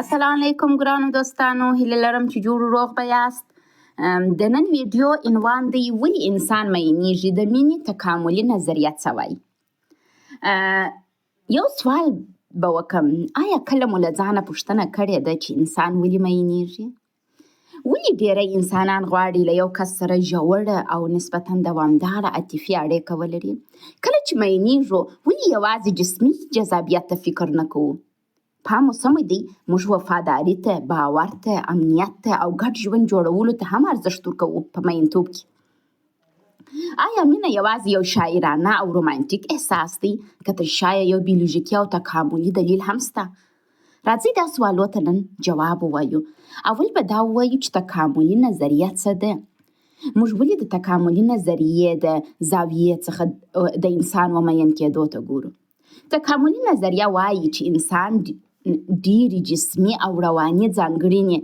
السلام علیکم ګرانو دوستانو، هیله لرم چې جوړ روغ به یاست. د نن ویډیو عنوان دی ولې انسان مینیږي، د مینې تکاملي نظریه څه وایي. یو سوال به وکم، آیا کله مو له ځانه پوښتنه کړې ده چې انسان ولې مینیږي؟ ولې ډیری انسانان غواړي له یو کس سره ژوره او نسبتا دوامداره عاطفي اړیکه ولري؟ کله چې مینیږو ولې یوازې جسمي جذابیت ته فکر نه کوو؟ پام مو سمه دی، موږ وفاداري ته، باور ته، امنیت ته او ګډ ژوند جوړولو ته هم ارزښت ورکوو په مینتوب کې. آیا مینه یوازې یو شاعرانه او رومانټیک احساس دی که تر شایه یو بیولوژیکي او تکاملي دلیل هم شته؟ راځئ دا سوالو ته نن جواب ووایو. اول به دا ووایو چې تکاملي نظریه څه ده. موږ ولې د تکاملي نظریې د زاویې څخه د انسان ومین کېدو ته ګورو. تکاملي نظریه وایي چې انسان ډېرې جسمي او رواني ځانګړنې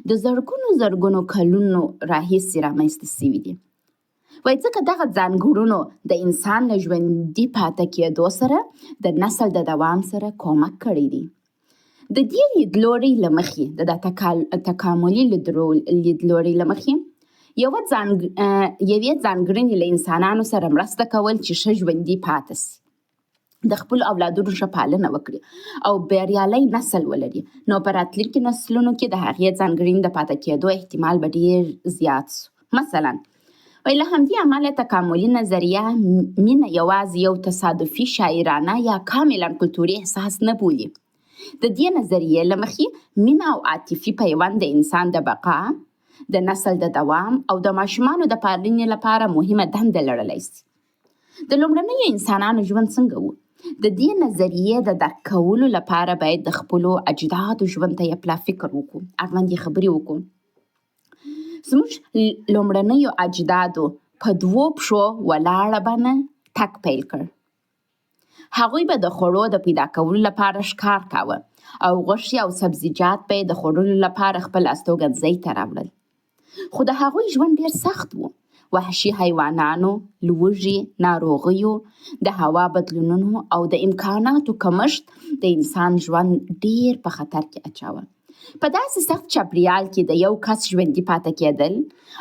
د زرګونو کلونو راهیسې رامنځته شوي دي. وایي ځکه دغه ځانګړنو د انسان له ژوندي پاتې کېدو سره د نسل د دوام سره کومک کړی دی. د دې لیدلوري له مخې د تکاملي لیدلوري له مخې یوې ځانګړنې له انسانانو سره مرسته کول چې ښه ژوندي پاتې شي، د خپل اولادونو ښه پالنه وکړي او بریالی نسل ولري، نو په راتلونکي نسلونو کې د هغې ځانګړنې د پاتې کېدو احتمال به ډېر زیات شو. مثلا له همدې امله تکاملي نظریه مینه یوازې یو تصادفي شاعرانه یا کاملا کلتوري احساس نه بولي. د دې نظریې له مخې مینه او عاطفي پیوند د انسان د بقا، د نسل د دوام او د ماشومانو د پالنې لپاره مهمه دنده لرلی شي. د لومړنیو انسانانو ژوند څنګه و؟ د دې نظریې د درک کولو لپاره باید د خپلو اجدادو ژوند ته یې پلا فکر وکړو، اړوند یې خبرې وکړو. زموږ لومړنیو اجدادو په 2 پښو ولاړه بڼه تګ پیل کړ. هغوی به د خوړو د پیدا کولو لپاره ښکار کاوه او غوښې او سبزیجات به د خوړلو لپاره خپل استوګنځي ته راوړل. خو د هغوی ژوند ډېر سخت و. وحشي حیوانانو، لوږې، ناروغیو، د هوا بدلونونو او د امکاناتو کمښت د انسان ژوند ډېر په خطر کې اچاوه. په داسې سخت چاپریال کې د یو کس ژوندي پاتې کېدل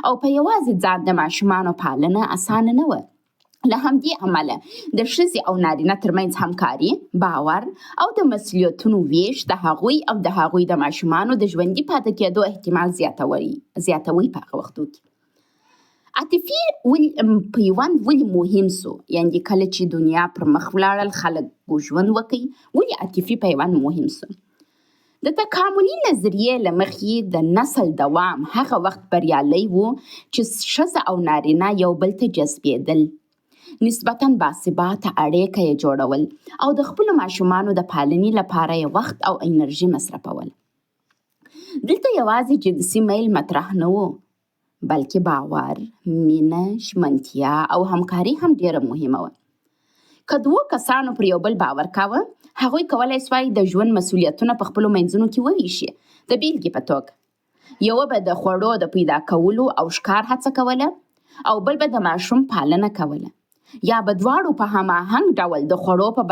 او په یوازې ځان د ماشومانو پالنه اسانه نه وه. له همدې امله د ښځې او نارینه ترمنځ همکاري، باور او د مسؤلیتونو ویش د هغوی او د هغوی د ماشومانو د ژوندي پاتې کېدو احتمال زیاتوي په هغه وختو کې. عاطفي پیوند ولې مهم سو؟ یعنې کله چې دنیا پر مخ ولاړل، خلک ژوند وکړي، ولې عاطفي پیوند مهم سو؟ د تکاملي نظریې له مخې د نسل دوام هغه وخت بریالی و چې ښځه او نارینه یو بل ته جذبېدل، نسبتاً باثباته اړیکه یې جوړول او د خپلو ماشومانو د پالنې لپاره یې وخت او انرژي مصرفول. دلته یوازې جنسي میل مطرح نه و، بلکې باور، مینه، ژمنتیا او همکاري هم ډیره مهمه وه. که 2 کسانو پر یو بل باور کاوه، هغوی کولی شوای د ژوند مسؤلیتونه په خپلو منځونو کې وویشي. د بیلګې په توګه یوه به د خوړو د پیدا کولو او ښکار هڅه کوله او بل به د ماشوم پالنه کوله، یا به دواړو په هماهنګ ډول د خوړو په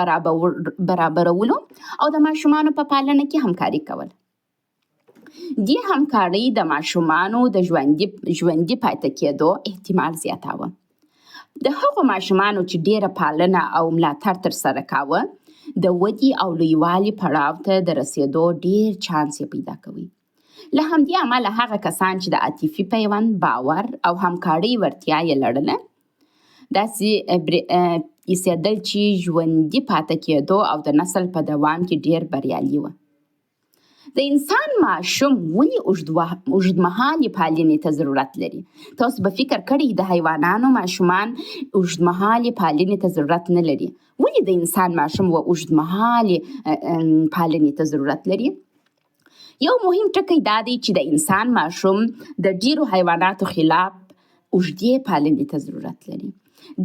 برابرولو او د ماشومانو په پالنه کې همکاري کوله. دې همکارۍ د ماشومانو د ژوندي پاتې کېدو احتمال زیاتاوه. د هغو ماشومانو چې ډیره پالنه او ملاتړ ترسره کاوه، د ودې او لویوالي پړاو ته د رسېدو ډیر چانس یې پیدا کوي. له همدې امله هغه کسان چې د عاطفي پیوند، باور او همکارۍ وړتیا یې لرله، داسې ایسېدل چې ژوندي پاتې کېدو او د نسل په دوام کې ډیر بریالي وه. د انسان ماشوم ولې اوږدمهالې پالنې ته ضرورت لري؟ تاسو به فکر کړی د حیوانانو ماشومان اوږدمهالې پالنې ته ضرورت نه لري. ولې د انسان ماشوم اوږدمهالې پالنې ته ضرورت لري؟ یو مهم ټکی دا دی چې د انسان ماشوم د ډیرو حیواناتو خلاف اوږدې پالنې ته ضرورت لري.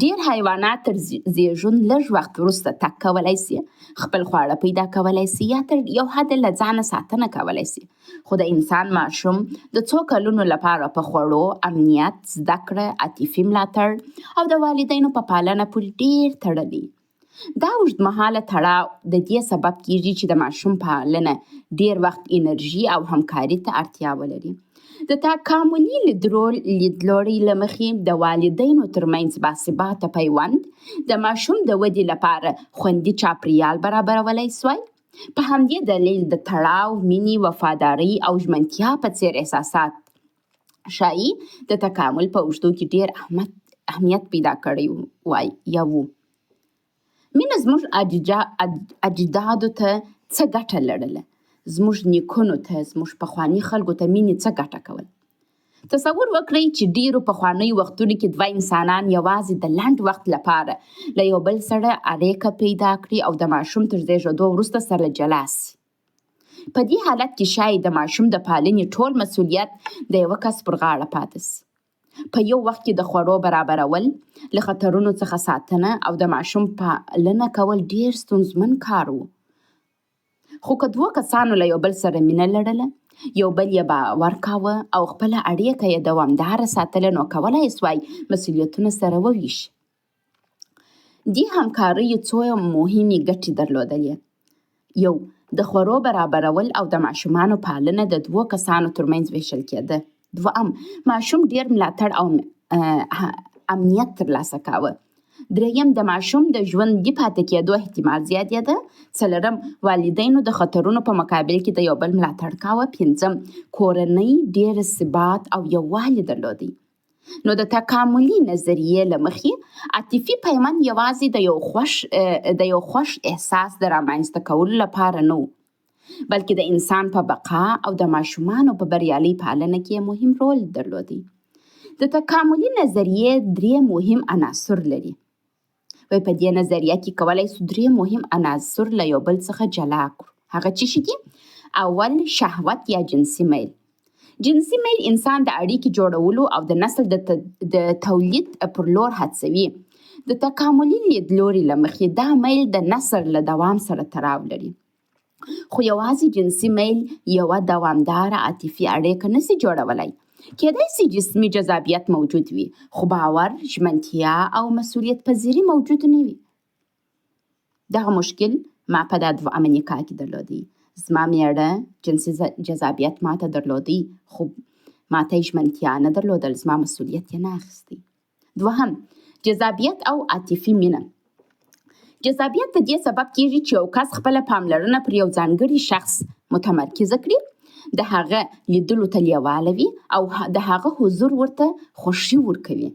ډیر حیوانات تر زیږون لږ وخت وروسته تګ کولی شي، خپل خواړه پیدا کولی شي یا تر یو حد له ځانه ساتنه کولی شي. خو د انسان ماشوم د 2 کلونو لپاره په خوړو، امنیت، زده کړه، عاطفي ملاتړ او د والدینو په پالنه پورې ډیر تړلی. دا اوږدمهاله تړاو د دې سبب کیږي چې د ماشوم پالنه ډیر وخت انرژي او همکاري ته اړتیا ولري. د تکاملي لیدلوري له مخې د والدینو ترمنځ باثباته پیوند د ماشوم د ودې لپاره خوندي چاپیریال برابرولی سوی. په همدې دلیل د تړاو، مینې، وفادارۍ او ژمنتیا په څیر احساسات ښایي د تکامل په اوږدو کې ډیر اهمیت پیدا کړی وای یا وو. مینه زموږ اجدادو ته څه ګټه لرله؟ زموږ نیکونو ته، زموږ پخواني خلکو ته مینې څه ګټه کول؟ تصور وکړئ چې ډیرو پخوانیو وختونو کې دوه انسانان یوازې د لنډ وخت لپاره له یو بل سره اړیکه پیدا کړي او د ماشوم تر زیږېدو وروسته سره جلا سي. په دې حالت کې شاید د ماشوم د پالنې ټول مسؤلیت د یوه کس پر غاړه پاتې سي. په یو وخت کې د خوړو برابرول، له خطرونو څخه ساتنه او د ماشوم پالنه کول ډیر ستونزمن کار و. خو که دوه کسانو له یو بل سره مینه لرله، یو بل یې باور کاوه او خپله اړیکه یې دوامداره ساتله، نو کولی سوای مسؤلیتونه سره وویشي. دې همکاریو څو مهمې ګټې درلودلې. یو، د خوړو برابرول او د ماشومانو پالنه د دوه کسانو ترمنځ ویشل کېده. دوهم، ماشوم ډیر ملاتړ او امنیت ترلاسه کاوه. دریم، د ماشوم د ژوندي پاتې کېدو احتمال زیاتېده. څلورم، والدینو د خطرونو په مقابل کې د یو بل ملاتړ کاوه. پنځم، کورنۍ ډیر ثبات او یووالی درلودی. نو د تکاملي نظریې له مخې عاطفي پیوند یوازې د یو خوښ احساس د رامنځته کولو لپاره نه و، بلکې د انسان په بقا او د ماشومانو په بریالۍ پالنه کې مهم رول درلودی. د تکاملي نظریې درې مهم عناصر لري. په دې نظریه کې کولی سو درې مهم عناصر له یو بل څخه جلا کړو. هغه څه شي دي؟ اول، شهوت یا جنسي میل. جنسي میل انسان د اړیکې جوړولو او د نسل د تولید پر لور هڅوي. د تکاملي لیدلوري له مخې دا میل د نسل له دوام سره تړاو لري. خو یوازې جنسي میل یوه دوامداره عاطفي اړیکه نسي جوړولی. کېدای سي جسمي جذابیت موجود وي، خو باور، ژمنتیا او مسؤلیت پذیري موجود نه وي. دغه مشکل ما په دا دوهمه نکاح کې درلودی. زما میړه جنسي جذابیت ماته درلودی، خو ماته ژمنتیا نه درلودل، زما مسؤلیت یې نه اخیستی. دوهم، جذابیت او عاطفي مینه. جذابیت د دې سبب کیږي چې یو کس خپله پاملرنه پر یو ځانګړي شخص متمرکزه کړي، د هغه لیدلو ته لیواله وي او د هغه حضور ورته خوښي ورکوي.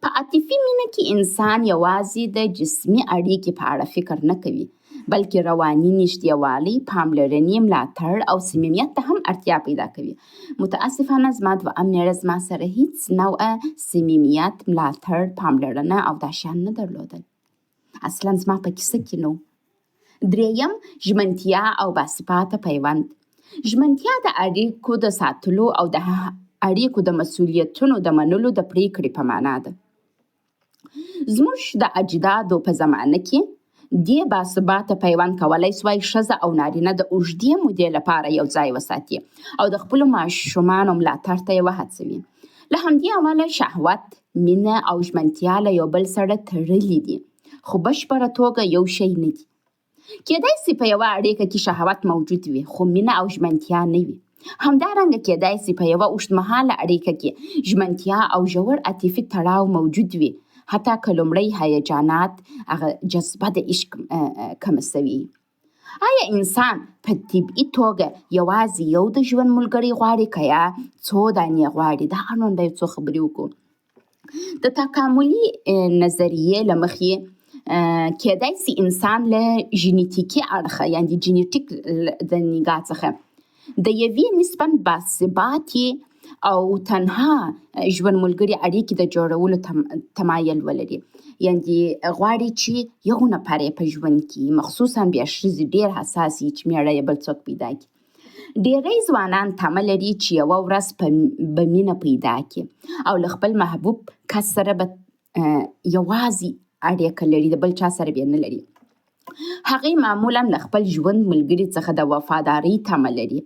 په عاطفي مینه کې انسان یوازې د جسمي اړیکې په اړه فکر نه کوي، بلکې رواني نږدېوالی، پاملرنې، ملاتړ او صمیمیت ته هم اړتیا پیدا کوي. متاسفانه زما دوهم میړه زما سره هیڅ نوعه صمیمیت، ملاتړ، پاملرنه او دا شیان نه درلودل. اصلا زما په کیسه کې نو. دریم، ژمنتیا او باثباته پیوند. ژمنتیا د اړیکو د ساتلو او د اړیکو د مسؤلیتونو د منلو د پریکړې په معنا ده. زموږ د اجدادو په زمانه کې دې باثباته پیوند کولی سوای ښځه او نارینه د اوږدې مودې لپاره یو ځای وساتي او د خپلو ماشومانو ملاتړ ته یې وهڅوي. له همدې امله شهوت، مینه او ژمنتیا له یو بل سره تړلي دي، خو بشپړه توګه یو شی نه دي. کېدای سي په یوه اړیکه کې شهوت موجود وي، خو مینه او ژمنتیا نه وي. همدارنګه کېدای سي په یوه اوږدمهاله اړیکه کې ژمنتیا او ژور عاطفي تړاو موجود وي، حتی که لومړی هیجانات هغه جذبه د عشق کمه سوي. آیا انسان په طبیعي توګه یوازې یو د ژوند ملګری غواړي که یا څو دانې غواړي؟ دا اړوند به یو څو خبرې وکړو. د تکاملي نظریې له مخې کېدای سي انسان له ژنیتیکي اړخه، یعنې جینیټیک د نګاه څخه د یوې نسبتاً باثباتې او تنها ژوند ملګري اړیکې د جوړولو تمایل ولري. یعنې غواړي چې یو نفر یې په ژوند کې، مخصوصاً بیا ښځې ډېر حساس وي چې میړه یې بل څوک پیدا کړي. ډېری ځوانان تمه لري چې یوه ورځ به مینه پیدا کړي او له خپل محبوب کس سره به یوازې اړیکه لري، د بل چا سره بیا نه لري. هغې معمولا له خپل ژوند ملګري څخه د وفادارۍ تمه لري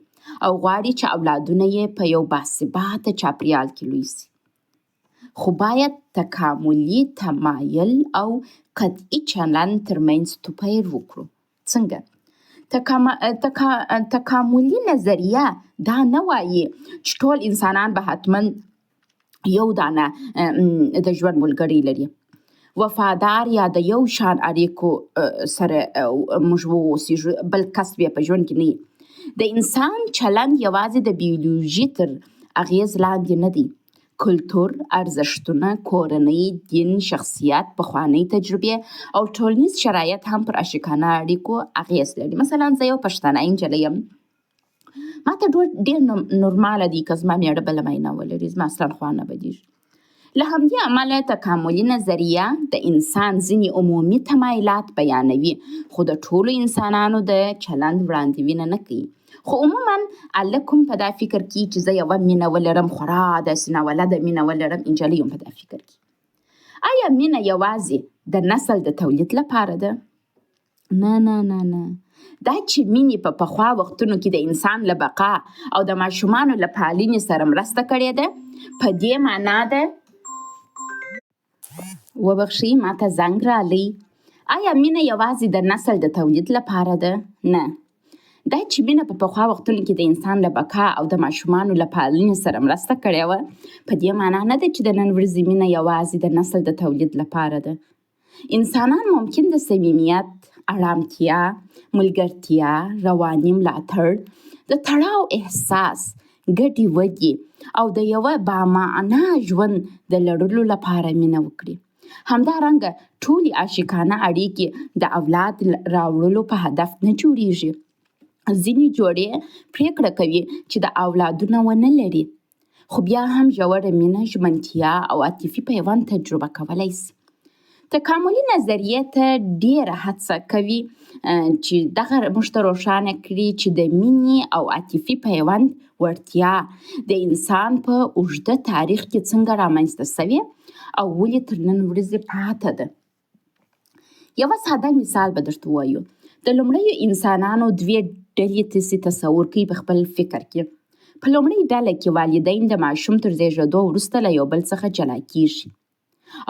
او غواړي چې اولادونه یې په یو باثباته چاپیریال کې لوی سي. خو باید تکاملي تمایل او قطعي چلند ترمنځ توپیر وکړو. څنګه؟ تکاملي نظریه دا نه وایي چې ټول انسانان به حتما یو دانه د ژوند ملګري لري، وفادار یا د یو شان اړیکو سره موږ واوسیږو، بل کس بیا په ژوند کې نه وي. د انسان چلند یوازې د بیولوژي تر اغیز لاندې نه دی. کلتور، ارزښتونه، کورنۍ، دین، شخصیت، پخوانۍ تجربې او ټولنیز شرایط هم پر عاشقانه اړیکو اغیز لري. مثلا زه یو پښتنه نجلۍ یم، ماته ډېر نورماله دي که زما میړه بله میینه ولري، زما اصلا خوا نه بدېږي. له همدې امله تکاملي نظریه د انسان ځینې عمومي تمایلات بیانوي، خو د ټولو انسانانو د چلند وړاندوینه نه کوي. خو عموما هلک هم په دا فکر کې چې زه یوه مینه ولرم، خورا داسې ناولده مینه ولرم، نجلۍ هم په دا فکر کې. آیا مینه یوازې د نسل د تولید لپاره ده؟ نه نه نه نه. دا چې مینې په پخوا وختونو کې د انسان له بقا او د ماشومانو له پالنې سره مرسته کړې ده، په دې معنا ده وبخښئ ماته زنګ راغلی. آیا مینه یوازې د نسل د تولید لپاره ده؟ نه. دا چې مینه په پخوا وختونو کې د انسان له بقا او د ماشومانو له پالنې سره مرسته کړې وه، په دې معنا نه ده چې د نن ورځې مینه یوازې د نسل د تولید لپاره ده. انسانان ممکن د صمیمیت، ارامتیا، ملګرتیا، رواني ملاتړ، د تړاو احساس، ګډې ودې او د یوه بامعنا ژوند د لرلو لپاره مینه وکړي. همدارنګه ټولې عاشقانه اړیکې د اولاد راوړلو په هدف نه جوړیږي. ځینې جوړې پریکړه کوي چې د اولادونه ونه لري، خو بیا هم ژوره مینه، ژمنتیا او عاطفي پیوند تجربه کولی شي. تکاملي نظریې ته ډیره هڅه کوي چې دغه موږ ته روښانه کړي چې د مینې او عاطفي پیوند وړتیا د انسان په اوږده تاریخ کې څنګه رامنځته شوې او ولې تر نن ورځې پاته ده. یوه ساده مثال به درته ووایو. د لومړیو انسانانو دوې ډلې تصور کوي په خپل فکر کې. په لومړۍ ډله کې والدین د ماشوم تر زیږېدو وروسته له یو بل څخه جلا کیږي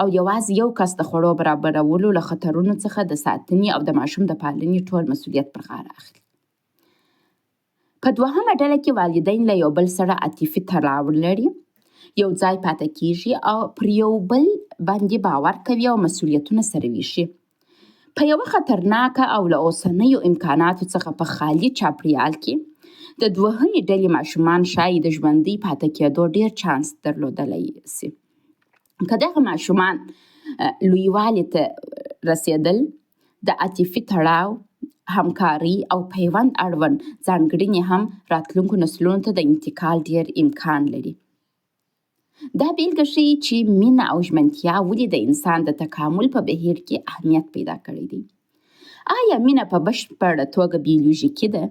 او یوازې یو کس د خوړو برابرولو له خطرونو څخه د ساتنې او د ماشوم د پالنې ټول مسؤلیت پر غاړه اخلي. په دوهمه ډله کې والدین له یو بل سره عاطفي تړاو لري، یو ځای پاتې کیږي او پر یو بل باندې باور کوي او مسؤلیتونه سره ویشي. په یوه خطرناکه او له اوسنیو امکاناتو څخه په خالي چاپریال کې د دوهمې ډلې ماشومان ښایي د ژوندي پاتې کېدو ډېر چانس درلودلی شي. که دغه ماشومان لویوالي ته رسېدل، د عاطفي تړاو، همکاري او پیوند اړوند ځانګړنې هم راتلونکو نسلونو ته د انتقال ډېر امکان لري. دا بیلګه ښیي چې مینه او ژمنتیا ولې د انسان د تکامل په بهیر کې اهمیت پیدا کړی دی. آیا مینه په بشپړه توګه بیولوژیکي ده؟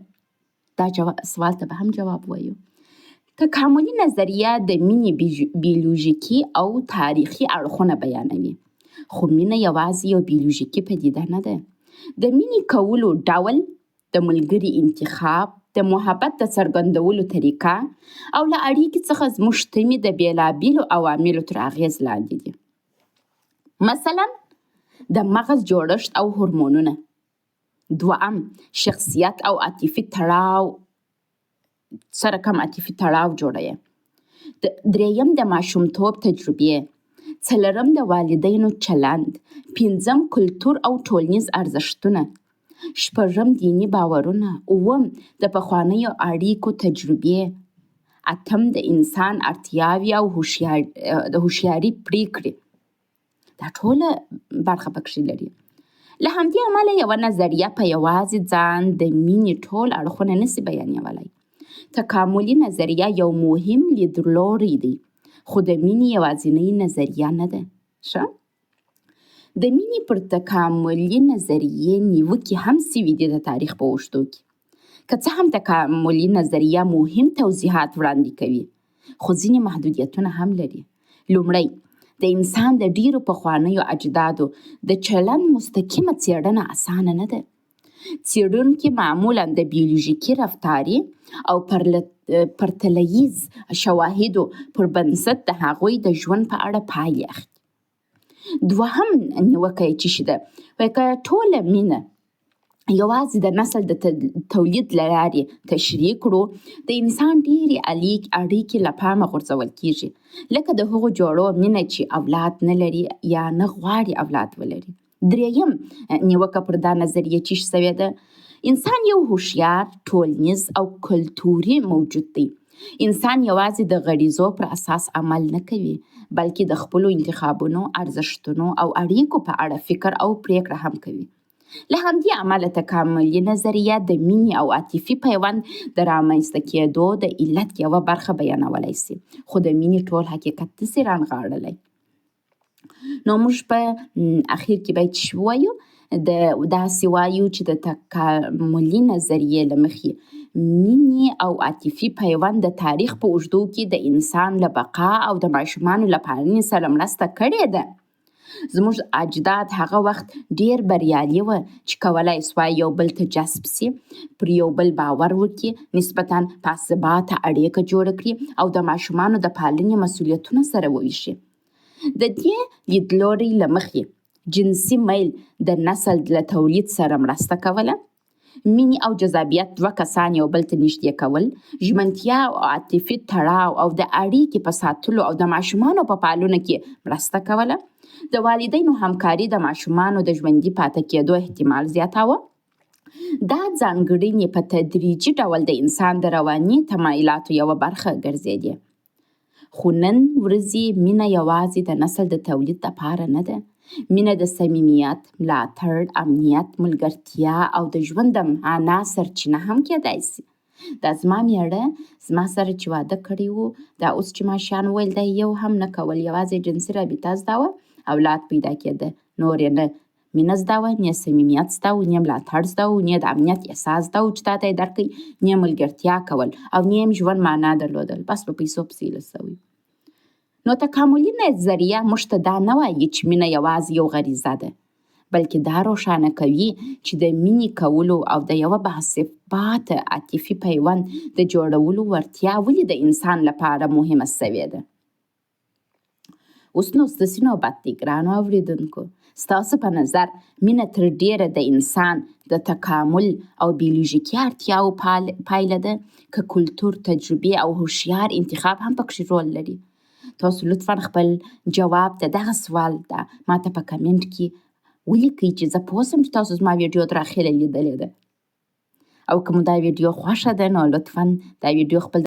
دا سوال ته به هم جواب وایو. تکاملي نظریه د مینې بیولوژیکي او تاریخي اړخونه بیانوي، خو مینه یوازې یو بیولوژیکي پدیده نه ده. د مینې کولو ډول، د ملګري انتخاب، د محبت د څرګندولو طریقه او له اړیکې څخه زموږ تمې د بېلابېلو عواملو تر اغېز لاندې دي. مثلا د مغز جوړښت او هورمونونه. دوهم، شخصیت او عاطفي تړاو سره کوم عاطفي تړاو جوړوي. دریم، د ماشومتوب تجربې. څلورم، د والدینو چلند. پنځم، کلتور او ټولنیز ارزښتونه. شپږم، دیني باورونه. اووم، د پخوانیو اړیکو تجربې. اتم، د انسان اړتیاوې او د هوښیاري پریکړې. دا ټوله برخه پکښې لري. له همدې امله یوه نظریه په یوازې ځان د مینې ټول اړخونه نشي بیانولی. تکاملي نظریه یو مهم لیدلوری دی، خو د مینې یوازینۍ نظریه نه ده. د مینې پر تکاملي نظریې نیوکې هم سوي دي د تاریخ په اوږدو کې. که څه هم تکاملي نظریه مهم توضیحات وړاندې کوي، خو ځینې محدودیتونه هم لري. لومړی، د انسان د ډیرو پخوانیو اجدادو د چلند مستقیمه څېړنه اسانه نه ده. څېړونکي معمولا د بیولوژیکي رفتاري او پرتلیز شواهدو پر بنسټ د هغوی د ژوند په اړه پایلې اخلي. دوهم نیوکه یې څه ده؟ وایي که ټوله مینه یوازې د نسل د تولید له لارې تشریح کړو، د انسان ډېرې اړیکې له پامه غورځول کیږي، لکه د هغو جوړو مینه چې اولاد نه لري یا نه غواړي اولاد ولري. دریم نیوکه پر دا نظریه څه شوې ده؟ انسان یو هوښیار، ټولنیز او کلتوري موجود دی. انسان یوازې د غریزو پر اساس عمل نه کوي، بلکې د خپلو انتخابونو، ارزښتونو او اړیکو په اړه فکر او پریکړه هم کوي. له همدې امله تکاملي نظریه د مینې او عاطفي پیوند د رامنځته کېدو د علت یوه برخه بیانولی شي، خو د مینې ټول حقیقت نشي رانغاړلی. نو موږ په اخر کې باید څه ووایو؟ داسې وایو چې د تکاملي نظریې له مخې مینې او عاطفي پیوند د تاریخ په اوږدو کې د انسان له بقا او د ماشومانو له پالنې سره مرسته کړې ده. زموږ اجداد هغه وخت ډیر بریالي وو چې کولای سوای یو بل ته جذب شي، پر یو بل باور وکړي، نسبتاً باثباته اړیکه جوړه کړي او د ماشومانو د پالنې مسؤلیتونه سره وویشي. د دې لیدلوري له مخې جنسي میل د نسل له تولید سره مرسته کوله، مینې او جذابیت دوه کسان یو بل ته نږدې کول، ژمنتیا او عاطفي تړاو او د اړیکې په ساتلو او د ماشومانو په پالنه کې مرسته کوله. د والدینو همکاري د ماشومانو د ژوندي پاتې کېدو احتمال زیاتاوه. دا ځانګړنې په تدریجي ډول د انسان د رواني تمایلاتو یوه برخه ګرځېدې. خو نن ورځې مینه یوازې د نسل د تولید لپاره نه ده. مینه د صمیمیت، ملاتړ، امنیت، ملګرتیا او د ژوند د معنا سرچینه هم کېدای شي. دا زما میړه زما سره چې واده کړی و، دا اوس چې ماشان ویل دا یو هم نه کول، یوازې جنسي رابطه زده وه، اولاد پیدا کېده، نور یې نه مینه زده وه، نه صمیمیت زده و، نه ملاتړ زده و، نه د امنیت احساس زده و چې تا ته یې درکوي، نه ملګرتیا کول او نه یې ژوند معنا درلودل، بس په پیسو پسې لسوي. نو تکاملي نظریه موږ ته دا نه وایي چې مینه یوازې یو غریزه ده، بلکې دا روښانه کوي چې د مینې کولو او د یوه باثباته عاطفي پیوند د جوړولو وړتیا ولې د انسان لپاره مهمه شوې ده. اوس نو ستاسې نوبت دی ګرانو اورېدونکو، ستاسو په نظر مینه تر ډیره د انسان د تکامل او بیولوژیکي اړتیاو پایله ده که کلتور، تجربې او هوښیار انتخاب هم پکې رول لري؟ تاسو لطفاً خپل جواب د دغه سوال ده ما ته په کمنټ کې ولیکئ چې زه پوه شم چې تاسو زما ویډیو تر اخره لیدلې ده. او که مو دا ویډیو خوښه ده نو لطفاً دا ویډیو خپل